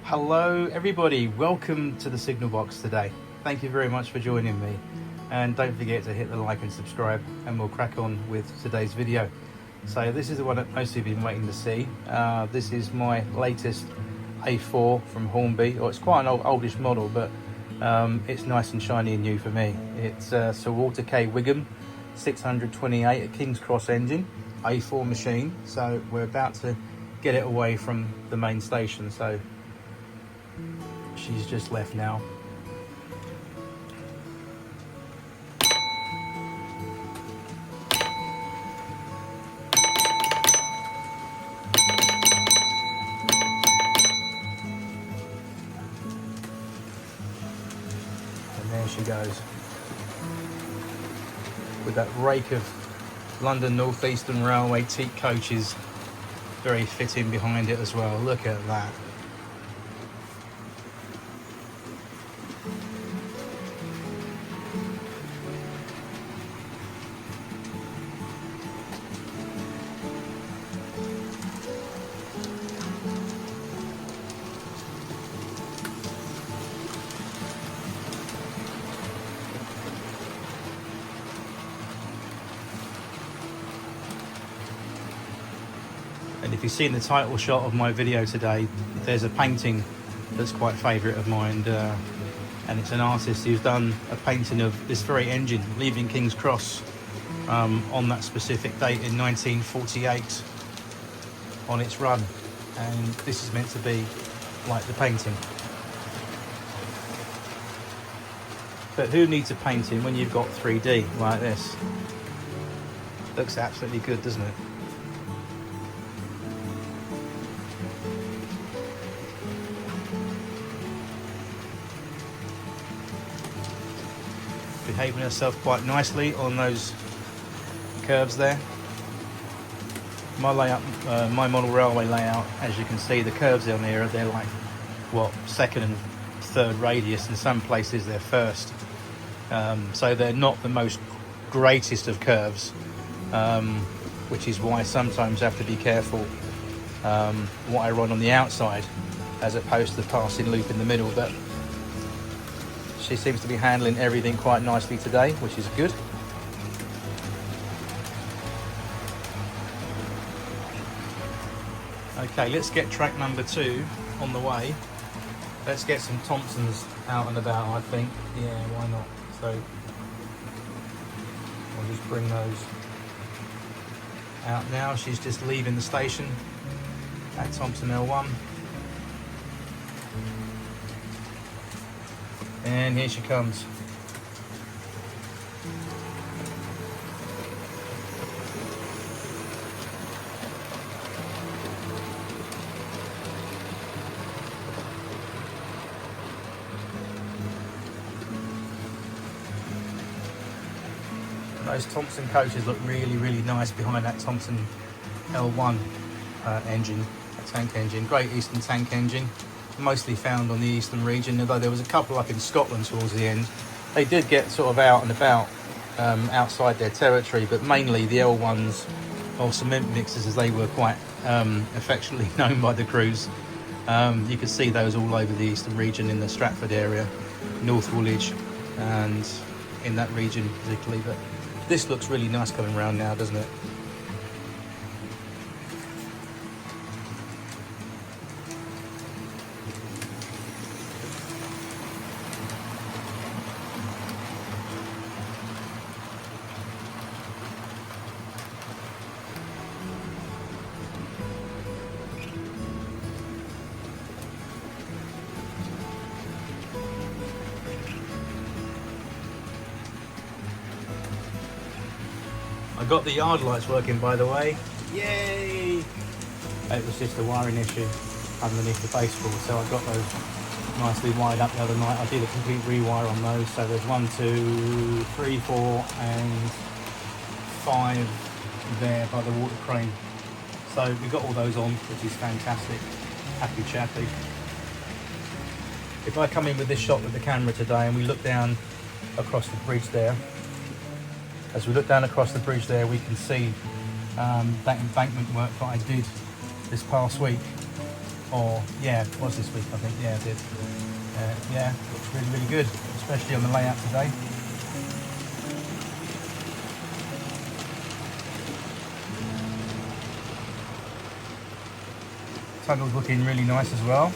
Hello everybody, welcome to the signal box today. Thank you very much for joining me, and don't forget to hit the like and subscribe, and we'll crack on with today's video. So this is the one that most of you have been waiting to see. This is my latest A4 from Hornby. It's quite an oldish model, but it's nice and shiny and new for me. It's Sir Walter K. Wigham 628, a King's Cross engine, A4 machine. So we're about to get it away from the main station. So she's just left now. And there she goes, with that rake of London North Eastern Railway teak coaches very fitting behind it as well. Look at that. And if you've seen the title shot of my video today, there's a painting that's quite favourite of mine, and it's an artist who's done a painting of this very engine leaving King's Cross on that specific date in 1948 on its run, and this is meant to be like the painting. But who needs a painting when you've got 3D like this? Looks absolutely good, doesn't it? Behaving herself quite nicely on those curves there. My layout, my model railway layout, as you can see, the curves on here, they're like what, second and third radius, in some places they're first, so they're not the most greatest of curves, which is why sometimes I have to be careful what I run on the outside as opposed to the passing loop in the middle. But she seems to be handling everything quite nicely today, which is good. Okay, let's get track number 2 on the way. Let's get some Thompsons out and about, I think. Yeah, why not? So I'll just bring those out now. She's just leaving the station at Thompson L1. And here she comes. Those Thompson coaches look really, really nice behind that Thompson L1 engine, a tank engine, Great Eastern tank engine. Mostly found on the eastern region, although there was a couple up in Scotland towards the end. They did get sort of out and about outside their territory, but mainly the L1s, or cement mixers as they were quite affectionately known by the crews. You could see those all over the eastern region, in the Stratford area, North Woolwich, and in that region particularly. But this looks really nice coming around now, doesn't it? I got the yard lights working, by the way. Yay! It was just a wiring issue underneath the baseboard, so I got those nicely wired up the other night. I did a complete rewire on those, so there's 1, 2, 3, 4 and 5 there by the water crane. So we got all those on, which is fantastic. Happy chappy. If I come in with this shot with the camera today and we look down across the bridge there, as we look down across the bridge there, we can see that embankment work that I did this past week. or yeah, it was this week I think. Yeah, it did. Yeah, looks really, really good, especially on the layout today. Tunnel's looking really nice as well.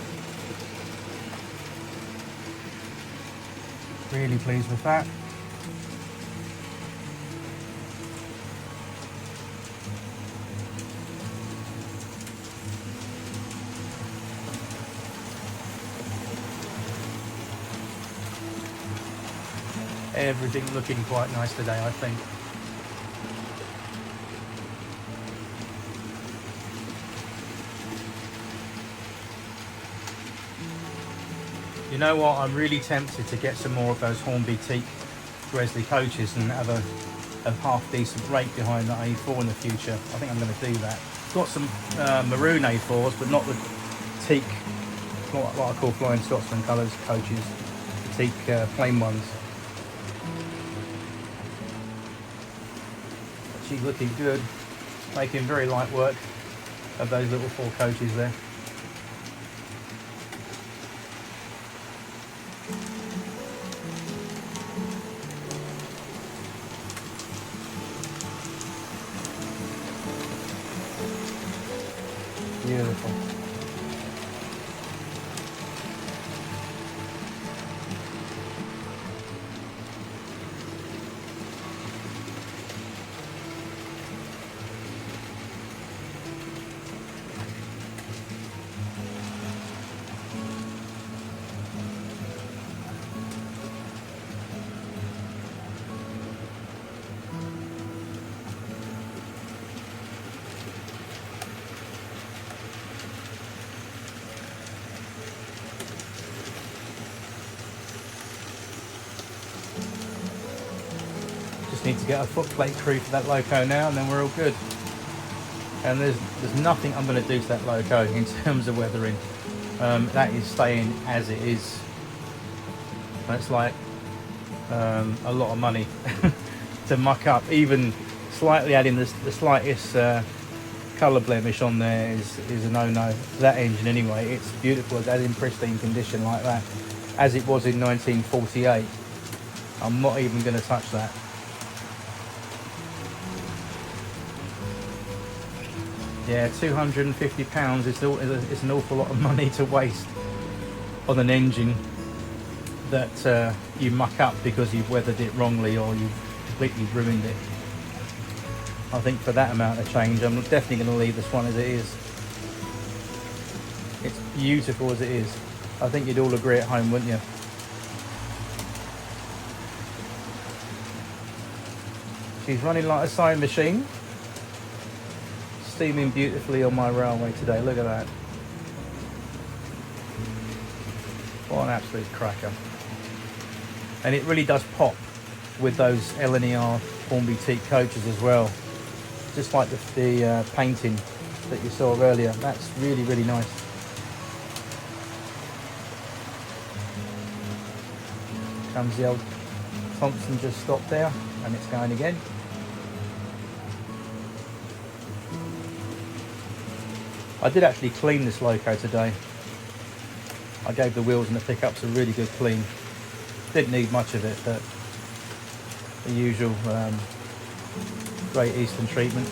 Really pleased with that. Everything looking quite nice today, I think. You know what, I'm really tempted to get some more of those Hornby teak Gresley coaches and have a half decent rake behind that A4 in the future. I think I'm going to do that. Got some maroon A4s, but not the teak, what I call Flying Scotsman colours coaches, the teak plain ones. She's looking good, making very light work of those little 4 coaches there. Beautiful. Just need to get a footplate crew for that loco now, and then we're all good. And there's nothing I'm going to do to that loco in terms of weathering. That is staying as it is. That's like a lot of money to muck up. Even slightly adding the slightest colour blemish on there is a no-no. That engine anyway, it's beautiful as in pristine condition like that, as it was in 1948. I'm not even going to touch that. Yeah, £250 is an awful lot of money to waste on an engine that you muck up because you've weathered it wrongly or you've completely ruined it. I think for that amount of change, I'm definitely going to leave this one as it is. It's beautiful as it is. I think you'd all agree at home, wouldn't you? She's running like a sewing machine. Steaming beautifully on my railway today. Look at that. What an absolute cracker. And it really does pop with those LNER Hornby teak coaches as well. Just like the painting that you saw earlier. That's really, really nice. Comes the old Thompson, just stopped there, and it's going again. I did actually clean this loco today. I gave the wheels and the pickups a really good clean. Didn't need much of it, but the usual Great Eastern treatment.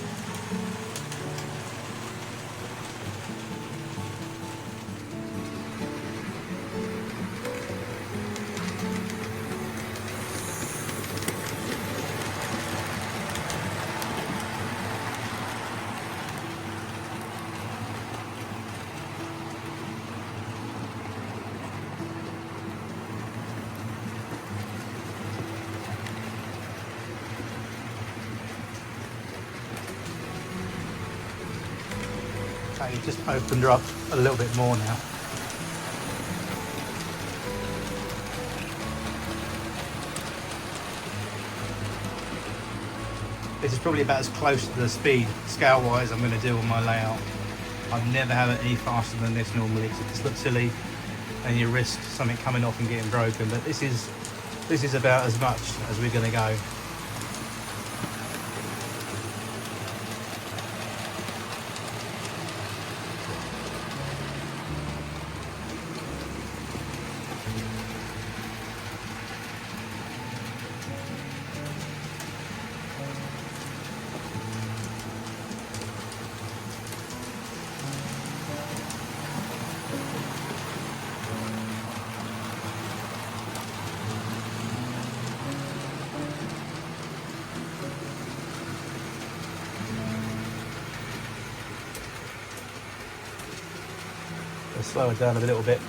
Okay, just opened her up a little bit more now. This is probably about as close to the speed, scale-wise, I'm going to do on my layout. I've never had it any faster than this normally, because it just looks silly and you risk something coming off and getting broken. But this is about as much as we're going to go. Let's slow it down a little bit.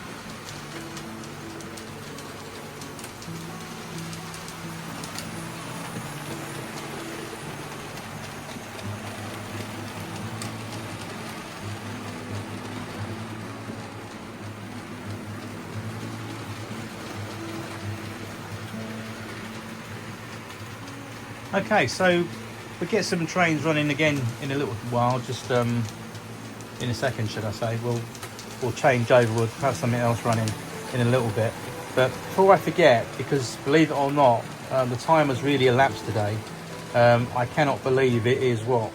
Okay, so we'll get some trains running again in a little while, just in a second, should I say. We'll change over, we'll have something else running in a little bit. But before I forget, because believe it or not, the time has really elapsed today. I cannot believe it is, what,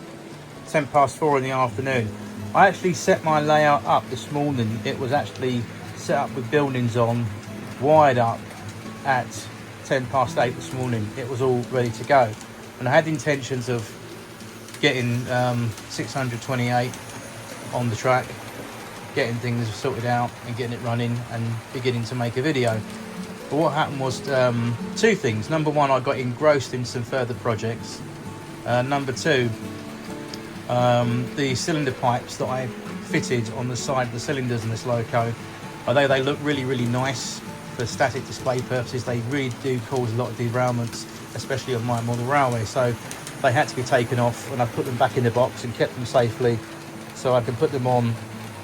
4:10 in the afternoon. I actually set my layout up this morning. It was actually set up with buildings on, wired up at 8:10 this morning. It was all ready to go, and I had intentions of getting 628 on the track, getting things sorted out and getting it running and beginning to make a video. But what happened was two things. Number one, I got engrossed in some further projects. Number two, the cylinder pipes that I fitted on the side of the cylinders in this loco, although they look really nice for static display purposes, they really do cause a lot of derailments, especially on my model railway. So they had to be taken off, and I put them back in the box and kept them safely, so I can put them on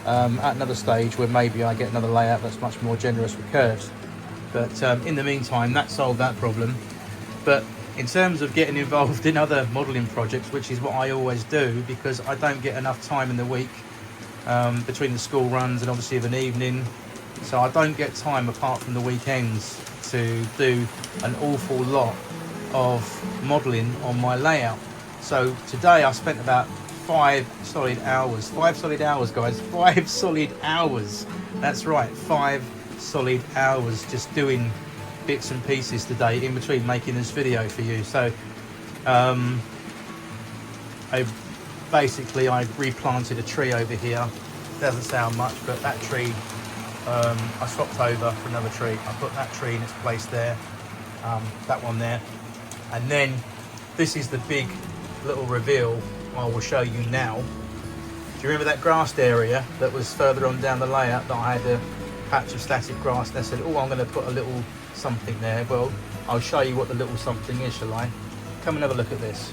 at another stage where maybe I get another layout that's much more generous with curves. But in the meantime, that solved that problem. But in terms of getting involved in other modelling projects, which is what I always do, because I don't get enough time in the week between the school runs and obviously of an evening, so I don't get time apart from the weekends to do an awful lot of modelling on my layout. So today I spent about 5 solid hours, guys, 5 solid hours. That's right, 5 solid hours just doing bits and pieces today in between making this video for you. So I replanted a tree over here. Doesn't sound much, but that tree I swapped over for another tree. I put that tree in its place there, that one there, and then this is the big little reveal I will show you now. Do you remember that grassed area that was further on down the layout that I had a patch of static grass, and I said, oh, I'm going to put a little something there? Well, I'll show you what the little something is, shall I? Come and have a look at this.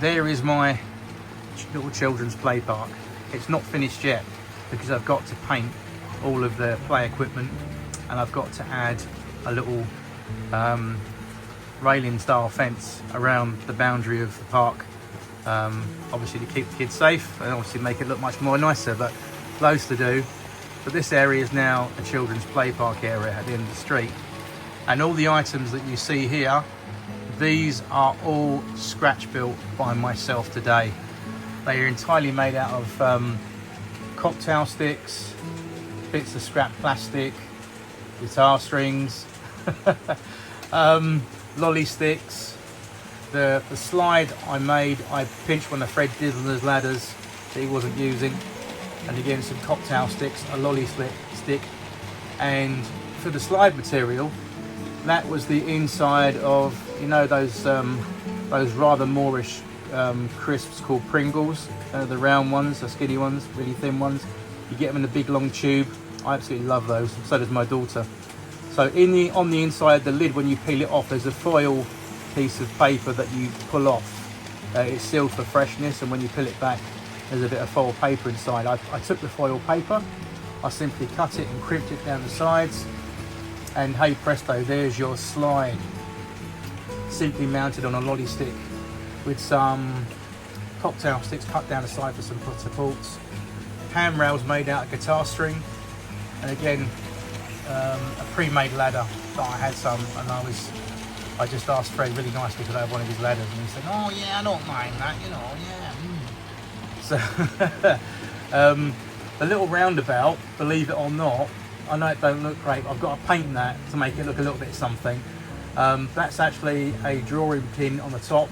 There is my little children's play park. It's not finished yet because I've got to paint all of the play equipment, and I've got to add a little railing style fence around the boundary of the park, obviously to keep the kids safe and obviously make it look much more nicer, but loads to do. But this area is now a children's play park area at the end of the street, and all the items that you see here, these are all scratch built by myself today. They are entirely made out of cocktail sticks, bits of scrap plastic, guitar strings, lolly sticks. The slide I made, I pinched one of Fred Dizzler's ladders that he wasn't using, and again some cocktail sticks, a lolly stick, and for the slide material, that was the inside of, you know, those rather moorish crisps called Pringles, the round ones, the skinny ones, really thin ones. You get them in a big long tube. I absolutely love those, so does my daughter. So on the inside, the lid, when you peel it off, there's a foil piece of paper that you pull off. It's sealed for freshness, and when you peel it back, there's a bit of foil paper inside. I took the foil paper, I simply cut it and crimped it down the sides, and hey presto, there's your slide, simply mounted on a lolly stick with some cocktail sticks cut down the side for some supports, handrails made out of guitar string, and again a pre-made ladder that I had some, and I just asked Fred really nicely because I have one of his ladders, and he said, oh yeah, I don't mind that, you know, yeah. So the little roundabout, believe it or not, I know it don't look great, I've got to paint that to make it look a little bit something. That's actually a drawing pin on the top,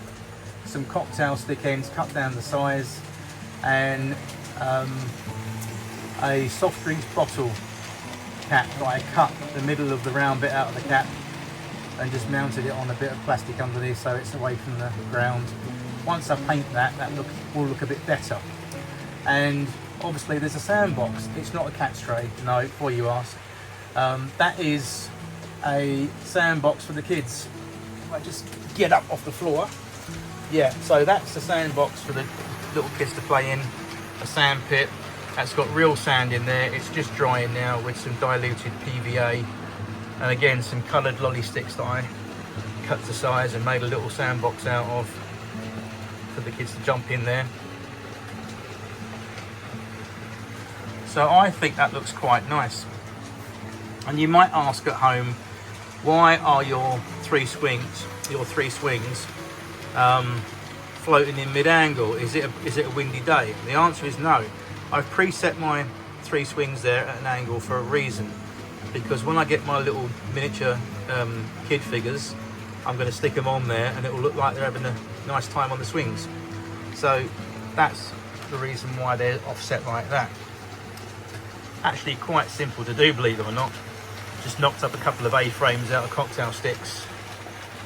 some cocktail stick ends cut down the size, and a soft drinks bottle cap that I cut the middle of the round bit out of the cap and just mounted it on a bit of plastic underneath so it's away from the ground. Once I paint that, will look a bit better. And obviously there's a sandbox. It's not a cat's tray, no, before you ask. That is a sandbox for the kids. I just get up off the floor. Yeah, so that's the sandbox for the little kids to play in. A sand pit. That's got real sand in there. It's just drying now with some diluted PVA. And again, some coloured lolly sticks that I cut to size and made a little sandbox out of for the kids to jump in there. So I think that looks quite nice. And you might ask at home, why are your three swings floating in mid-angle? Is it a windy day? The answer is no. I've preset my three swings there at an angle for a reason, because when I get my little miniature kid figures, I'm going to stick them on there and it will look like they're having a nice time on the swings. So that's the reason why they're offset like that. Actually quite simple to do, believe it or not. Just knocked up a couple of A-frames out of cocktail sticks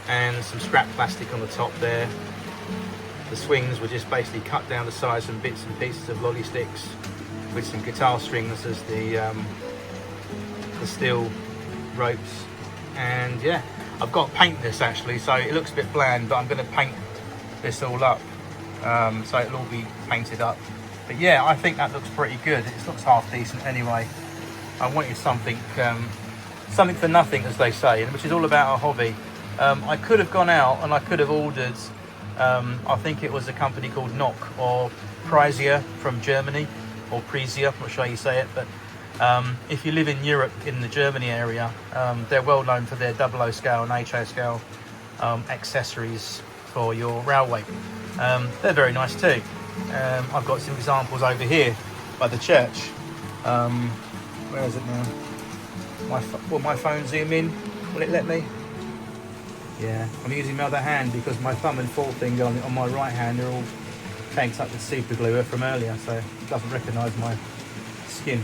and some scrap plastic on the top there. The swings were just basically cut down to size and bits and pieces of lolly sticks with some guitar strings as the steel ropes. And yeah, I've got to paint this actually, so it looks a bit bland, but I'm going to paint this all up, so it'll all be painted up. But yeah, I think that looks pretty good. It looks half decent anyway. I wanted something for nothing, as they say, which is all about a hobby. I could have gone out and I could have ordered, I think it was a company called Nock or Prisia from Germany, or Prisia, I'm not sure how you say it, but if you live in Europe, in the Germany area, they're well known for their 00 scale and HO scale accessories for your railway. They're very nice too. I've got some examples over here by the church. Where is it now? Will my phone zoom in? Will it let me? Yeah, I'm using my other hand because my thumb and forefinger on my right hand are all tanked up with super glue from earlier, so it doesn't recognise my skin.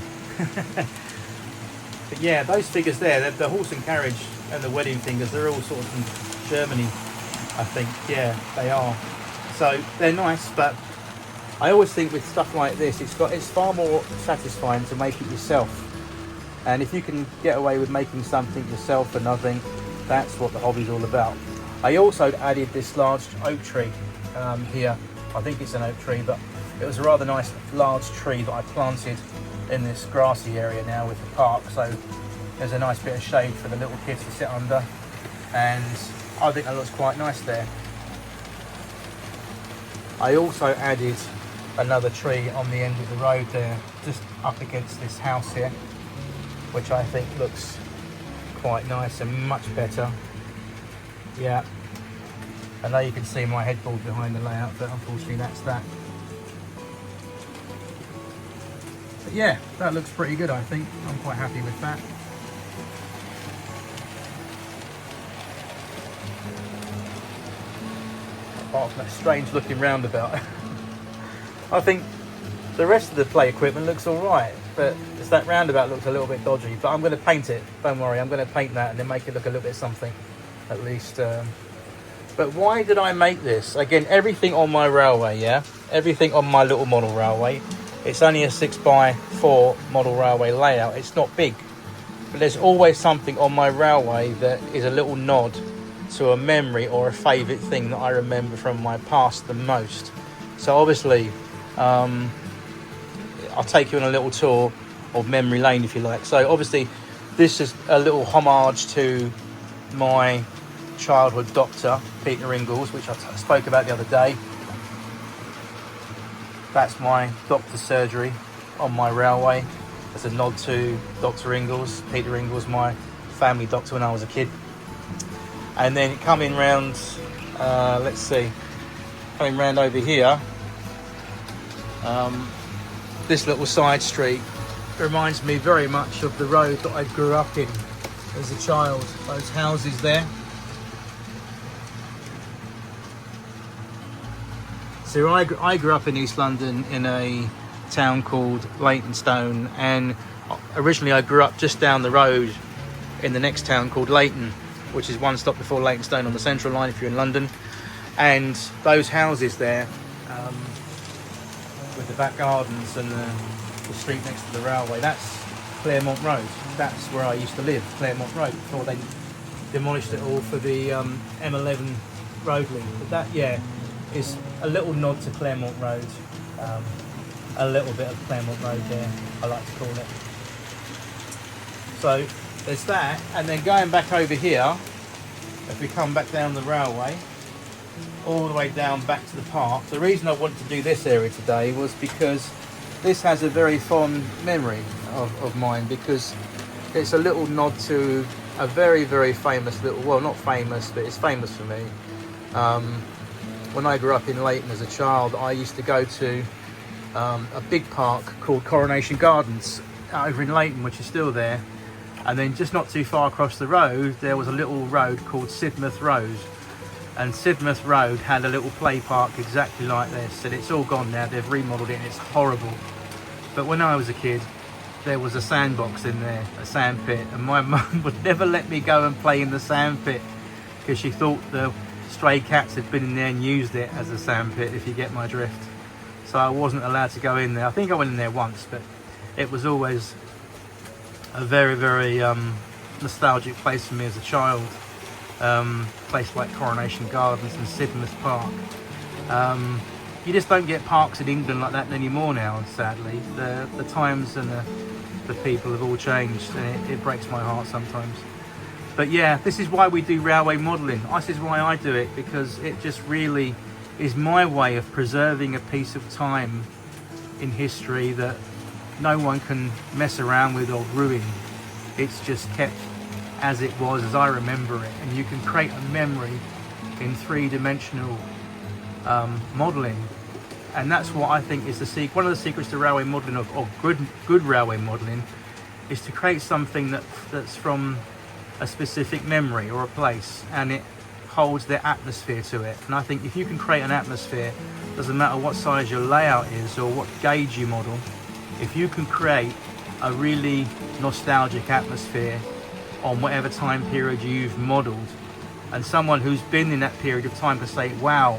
But yeah, those figures there, the horse and carriage and the wedding figures, they're all sort of from Germany, I think. Yeah, they are. So they're nice, but I always think with stuff like this, it's far more satisfying to make it yourself. And if you can get away with making something yourself for nothing, that's what the hobby's all about. I also added this large oak tree here. I think it's an oak tree, but it was a rather nice large tree that I planted in this grassy area now with the park. So there's a nice bit of shade for the little kids to sit under. And I think that looks quite nice there. I also added another tree on the end of the road there, just up against this house here, which I think looks quite nice and much better. Yeah, and there you can see my headboard behind the layout, but unfortunately that's that. But yeah, that looks pretty good, I think. I'm quite happy with that. Apart from that strange looking roundabout. I think the rest of the play equipment looks alright, but it's that roundabout looks a little bit dodgy. But I'm going to paint it, don't worry, I'm going to paint that and then make it look a little bit something, at least. But why did I make this? Again, everything on my railway, yeah? Everything on my little model railway. It's only a 6x4 model railway layout. It's not big. But there's always something on my railway that is a little nod to a memory or a favourite thing that I remember from my past the most. So obviously, I'll take you on a little tour of memory lane, if you like. So obviously, this is a little homage to my childhood doctor, Peter Ingalls, which I spoke about the other day. That's my doctor's surgery on my railway. As a nod to Dr. Ingalls, Peter Ingalls, my family doctor when I was a kid. And then coming round, let's see, coming round over here, this little side street reminds me very much of the road that I grew up in as a child. Those houses there. So I grew up in East London in a town called Leytonstone, and originally I grew up just down the road in the next town called Leyton. which is one stop before Leytonstone on the Central Line if you're in London. And those houses there, with the back gardens and the street next to the railway, that's Claremont Road. That's where I used to live, Claremont Road, before they demolished it all for the M11 road link. But that, yeah, is a little nod to Claremont Road. A little bit of Claremont Road there, I like to call it. So there's that, and then going back over here, if we come back down the railway, all the way down back to the park. The reason I wanted to do this area today was because this has a very fond memory of mine, because it's a little nod to a very, very famous little, well, not famous, but it's famous for me. When I grew up in Leyton as a child, I used to go to a big park called Coronation Gardens over in Leyton, which is still there. And then just not too far across the road, there was a little road called Sidmouth Road. And Sidmouth Road had a little play park exactly like this, and it's all gone now. They've remodeled it and it's horrible. But when I was a kid, there was a sandbox in there, a sand pit, and my mum would never let me go and play in the sand pit because she thought the stray cats had been in there and used it as a sand pit, if you get my drift. So I wasn't allowed to go in there. I think I went in there once, but it was always a very, very nostalgic place for me as a child. Place like Coronation Gardens and Sidmouth Park. You just don't get parks in England like that anymore now, sadly. The times and the people have all changed, and it breaks my heart sometimes. But yeah, this is why we do railway modelling. This is why I do it, because it just really is my way of preserving a piece of time in history that no one can mess around with or ruin. It's just kept as it was, as I remember it, and you can create a memory in three-dimensional modelling, and that's what I think is the secret. One of the secrets to railway modelling, or good railway modelling, is to create something that's from a specific memory or a place, and it holds their atmosphere to it. And I think if you can create an atmosphere, doesn't matter what size your layout is or what gauge you model, if you can create a really nostalgic atmosphere on whatever time period you've modelled, and someone who's been in that period of time can say, wow,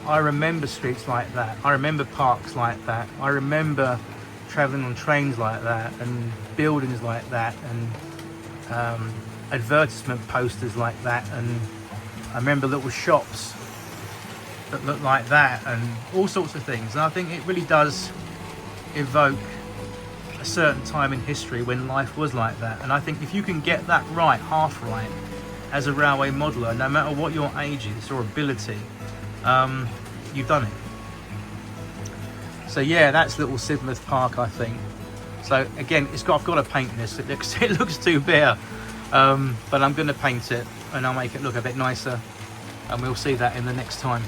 I remember streets like that, I remember parks like that, I remember travelling on trains like that, and buildings like that, and advertisement posters like that, and I remember little shops that look like that, and all sorts of things. And I think it really does evoke a certain time in history when life was like that. And I think if you can get that right, half right, as a railway modeller, no matter what your age is or ability, you've done it. So yeah, that's little Sidmouth Park, I think. So again, I've got to paint this. It looks too bare, but I'm going to paint it and I'll make it look a bit nicer, and we'll see that in the next time.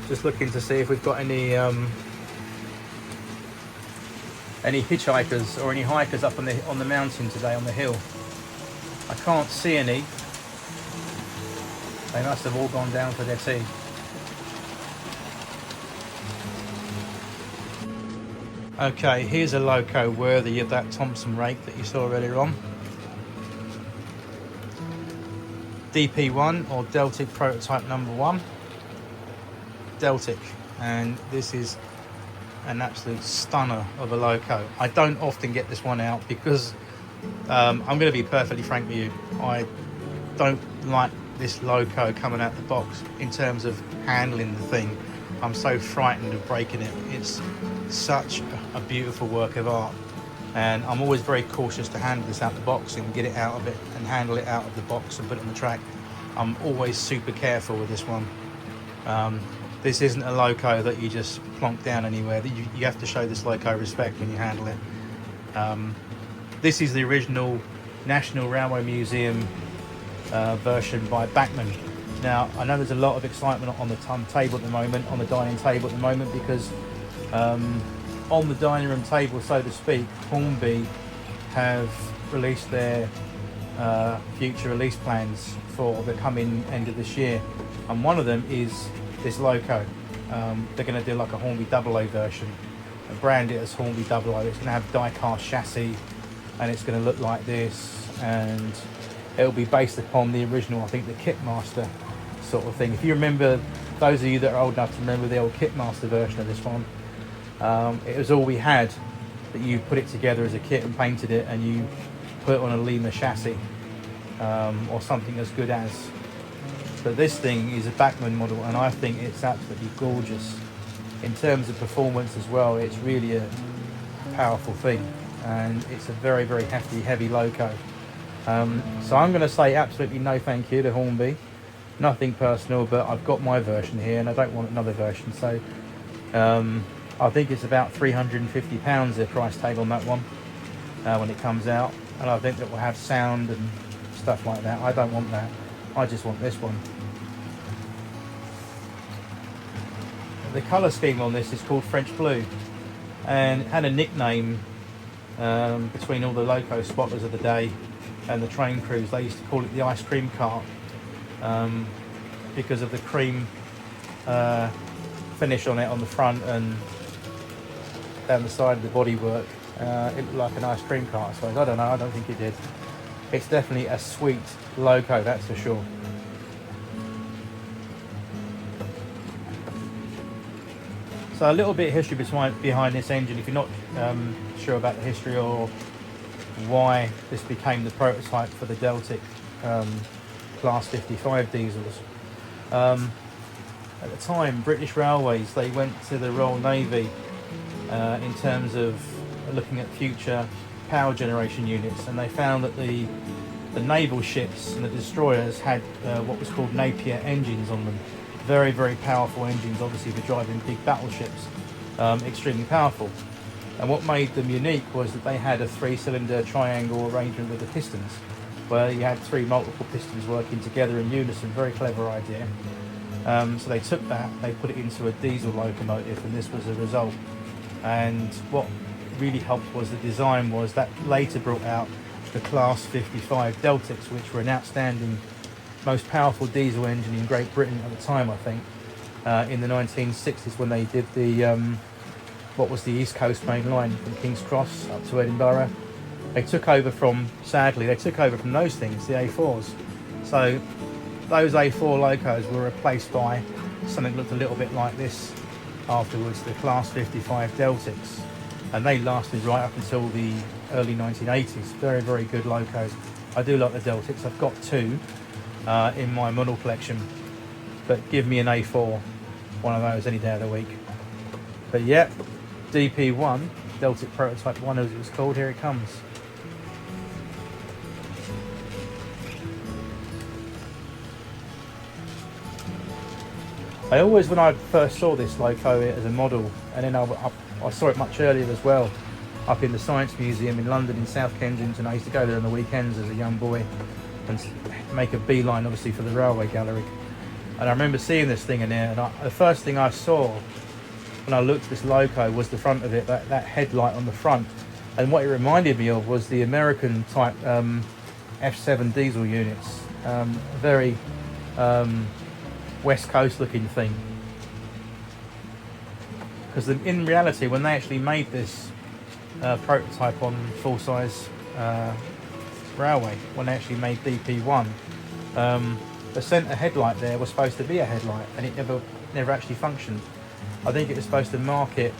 Just looking to see if we've got any hitchhikers or any hikers up on the mountain today, on the hill. I can't see any. They must have all gone down for their tea. Okay, here's a loco worthy of that Thompson rake that you saw earlier on. DP1, or Deltic prototype number 1. Deltic, and this is an absolute stunner of a loco. I don't often get this one out because I'm going to be perfectly frank with you, I don't like this loco coming out the box in terms of handling the thing. I'm so frightened of breaking it. It's such a beautiful work of art, and I'm always very cautious to handle this out the box and get it out of it and handle it out of the box and put it on the track. I'm always super careful with this one. This isn't a loco that you just plonk down anywhere. You have to show this loco respect when you handle it. This is the original National Railway Museum version by Bachmann. Now, I know there's a lot of excitement on the table at the moment, on the dining table at the moment, because on the dining room table, so to speak, Hornby have released their future release plans for the coming end of this year. And one of them is this loco. they're going to do like a Hornby Double O version and brand it as Hornby Double O. It's going to have die-cast chassis, and it's going to look like this, and it'll be based upon the original, I think, the Kitmaster sort of thing. If you remember, those of you that are old enough to remember the old Kitmaster version of this one, it was all we had, that you put it together as a kit and painted it, and you put it on a Lima chassis, or something as good as. But this thing is a Bachmann model, and I think it's absolutely gorgeous. In terms of performance as well, it's really a powerful thing, and it's a very, very hefty, heavy loco. So I'm going to say absolutely no thank you to Hornby. Nothing personal, but I've got my version here, and I don't want another version. So I think it's about £350 the price tag on that one when it comes out, and I think that will have sound and stuff like that. I don't want that. I just want this one. The colour scheme on this is called French Blue, and it had a nickname between all the loco spotters of the day and the train crews. They used to call it the ice cream cart, because of the cream finish on it on the front and down the side of the bodywork. It looked like an ice cream cart, I suppose. I don't know, I don't think it did. It's definitely a sweet loco, that's for sure. So a little bit of history behind this engine, if you're not sure about the history or why this became the prototype for the Deltic Class 55 diesels. At the time, British Railways, they went to the Royal Navy in terms of looking at future power generation units, and they found that the naval ships and the destroyers had what was called Napier engines on them. Very, very powerful engines, obviously for driving big battleships, extremely powerful. And what made them unique was that they had a 3-cylinder triangle arrangement with the pistons, where you had 3 multiple pistons working together in unison. Very clever idea. So they took that, they put it into a diesel locomotive, and this was the result. And what really helped was the design was that later brought out the Class 55 Deltics, which were an outstanding, most powerful diesel engine in Great Britain at the time, I think, in the 1960s, when they did the what was the East Coast main line from King's Cross up to Edinburgh. They took over from, sadly, they took over from those things, the A4s. So those A4 locos were replaced by something that looked a little bit like this afterwards, the Class 55 Deltics. And they lasted right up until the early 1980s. Very, very good locos. I do like the Deltics. I've got 2 in my model collection, but give me an A4, one of those any day of the week. But yeah, DP1, Deltic Prototype 1 as it was called, here it comes. I always, when I first saw this loco as a model, and then I saw it much earlier as well, up in the Science Museum in London in South Kensington. I used to go there on the weekends as a young boy and make a beeline, obviously, for the railway gallery. And I remember seeing this thing in there, and the first thing I saw when I looked at this loco was the front of it, that headlight on the front. And what it reminded me of was the American type F7 diesel units. Very West Coast looking thing. Because in reality, when they actually made this prototype on full-size railway, when they actually made DP1, the centre headlight there was supposed to be a headlight, and it never actually functioned. I think it was supposed to market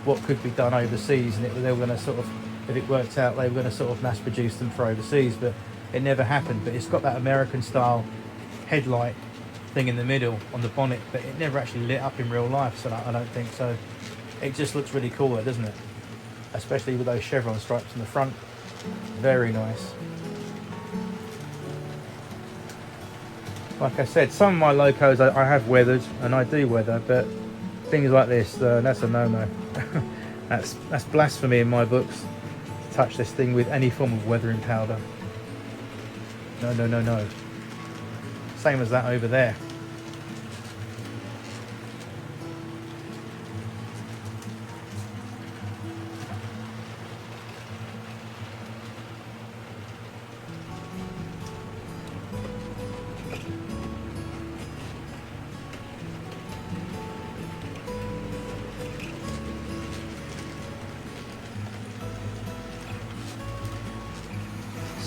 what could be done overseas, and they were going to sort of, if it worked out, they were going to sort of mass produce them for overseas, but it never happened. But it's got that American style headlight thing in the middle on the bonnet, but it never actually lit up in real life, so I don't think so. It just looks really cool though, doesn't it? Especially with those chevron stripes in the front. Very nice. Like I said, some of my locos I have weathered, and I do weather, but things like this, that's a no-no. That's blasphemy in my books, to touch this thing with any form of weathering powder. No, no, no, no. Same as that over there.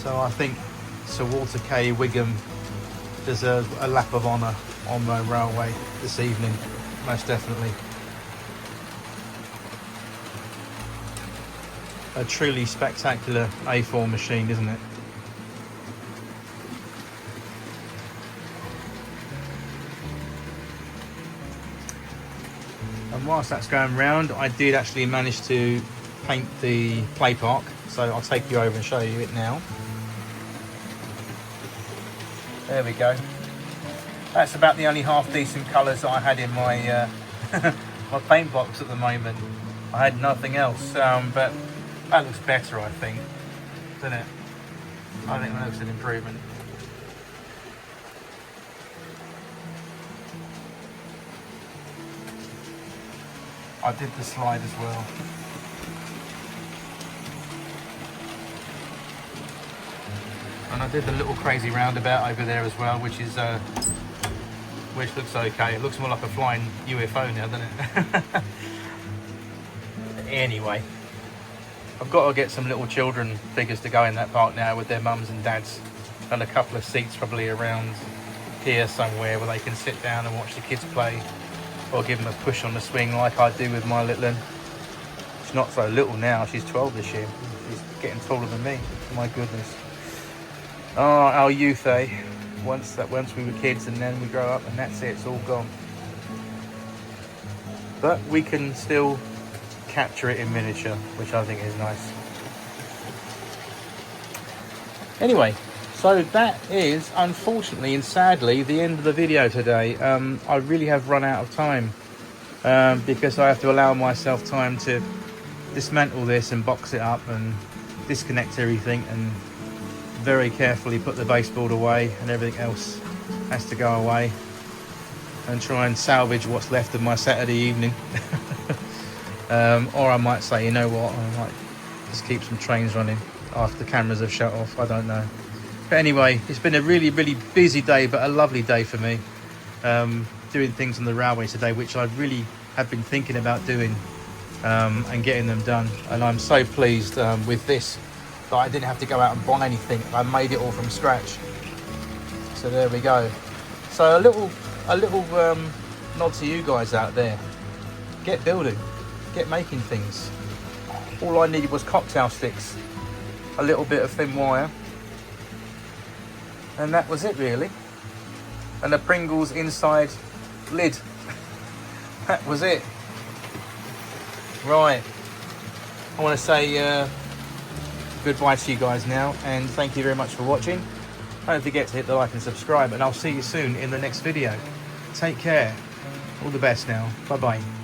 So I think Sir Walter K. Wigham deserves a lap of honour on the railway this evening, most definitely. A truly spectacular A4 machine, isn't it? And whilst that's going round, I did actually manage to paint the play park, so I'll take you over and show you it now. There we go. That's about the only half decent colours that I had in my my paint box at the moment. I had nothing else, but that looks better, I think, doesn't it? I think that looks an improvement. I did the slide as well. And I did the little crazy roundabout over there as well, which is which looks okay. It looks more like a flying UFO now, doesn't it? Anyway, I've got to get some little children figures to go in that park now with their mums and dads, and a couple of seats probably around here somewhere where they can sit down and watch the kids play, or give them a push on the swing like I do with my little one. She's not so little now, she's 12 this year. She's getting taller than me, my goodness. Oh, our youth, eh? Once we were kids and then we grow up and that's it, it's all gone. But we can still capture it in miniature, which I think is nice. Anyway, so that is unfortunately and sadly the end of the video today. I really have run out of time because I have to allow myself time to dismantle this and box it up and disconnect everything and very carefully put the baseboard away, and everything else has to go away, and try and salvage what's left of my Saturday evening. Or I might say, you know what, I might just keep some trains running after the cameras have shut off. I don't know. But anyway, it's been a really, really busy day, but a lovely day for me. Doing things on the railway today, which I really have been thinking about doing, and getting them done. And I'm so pleased with this that I didn't have to go out and buy anything. I made it all from scratch. So there we go. So a little nod to you guys out there. Get building. Get making things. All I needed was cocktail sticks, a little bit of thin wire, and that was it really. And a Pringles inside lid. That was it. Right. I want to say goodbye to you guys now, and thank you very much for watching. Don't forget to hit the like and subscribe, and I'll see you soon in the next video. Take care. All the best now. Bye bye.